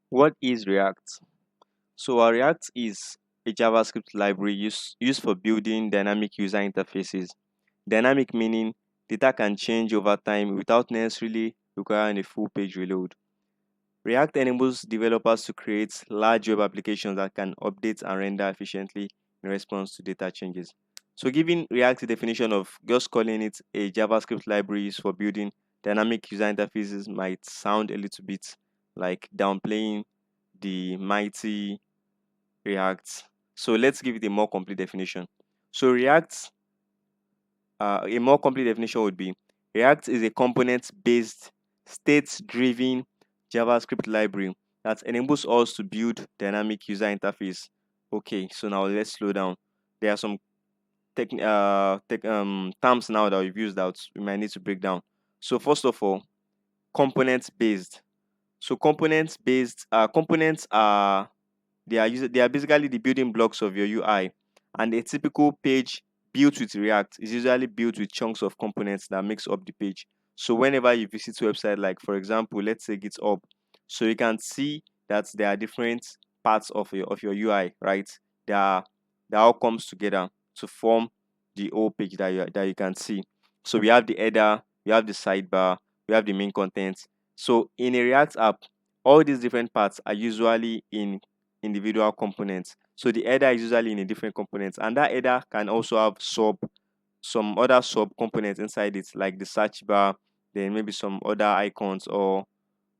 What is React? So React is a JavaScript library used for building dynamic user interfaces. Dynamic meaning data can change over time without necessarily requiring a full page reload. React enables developers to create large web applications that can update and render efficiently in response to data changes. So giving React a definition of just calling it a JavaScript library used for building dynamic user interfaces might sound a little bit like downplaying the mighty React. So let's give it a more complete definition. So a more complete definition would be React is a component-based, state-driven JavaScript library that enables us to build dynamic user interface. Okay, so now let's slow down. There are some terms now that we've used that we might need to break down. So first of all, component-based. So components are they are basically the building blocks of your UI, and a typical page built with React is usually built with chunks of components that makes up the page. So whenever you visit website, like for example, let's say GitHub, so you can see that there are different parts of your UI, right? They all comes together to form the whole page that you can see. So we have the header, we have the sidebar, we have the main content. So in a React app, all these different parts are usually in individual components. So the header is usually in a different component, and that header can also have some other sub components inside it, like the search bar, then maybe some other icons or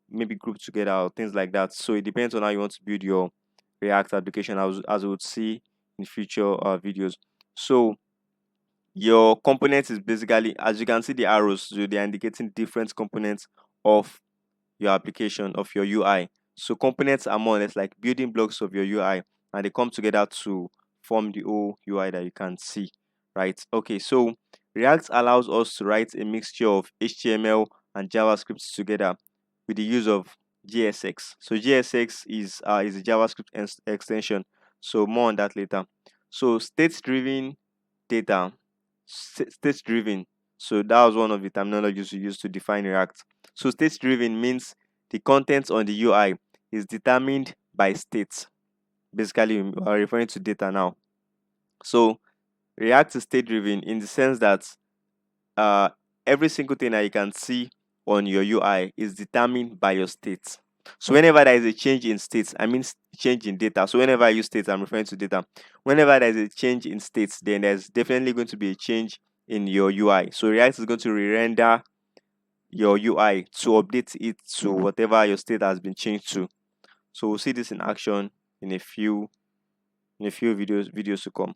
maybe grouped together or things like that. So it depends on how you want to build your React application, as we would see in future videos. So your components is basically, as you can see, the arrows, so they are indicating different components of your application, of your UI. So components are more or less like building blocks of your UI, and they come together to form the whole UI that you can see, right? Okay, so React allows us to write a mixture of HTML and JavaScript together with the use of JSX. So JSX is a JavaScript extension. So more on that later. So state-driven data, state-driven. So that was one of the terminologies we used to define React. So state-driven means the content on the UI is determined by states. Basically, we are referring to data now. So React is state-driven in the sense that uh, every single thing that you can see on your UI is determined by your state. So whenever there is a change in states, I mean change in data. So whenever I use states, I'm referring to data. Whenever there is a change in states, then there's definitely going to be a change in your UI. So React is going to re-render your UI to update it to whatever your state has been changed to. So we'll see this in action in a few videos to come.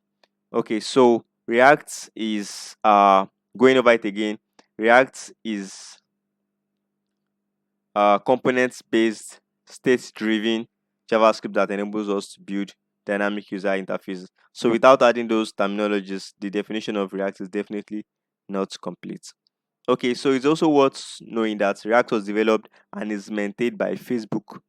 Okay, so React is going over it again. React is components based, state driven JavaScript that enables us to build dynamic user interfaces. So without adding those terminologies, the definition of React is definitely not complete. Okay, so it's also worth knowing that React was developed and is maintained by Facebook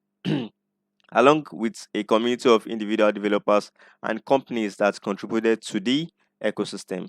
along with a community of individual developers and companies that contributed to the ecosystem.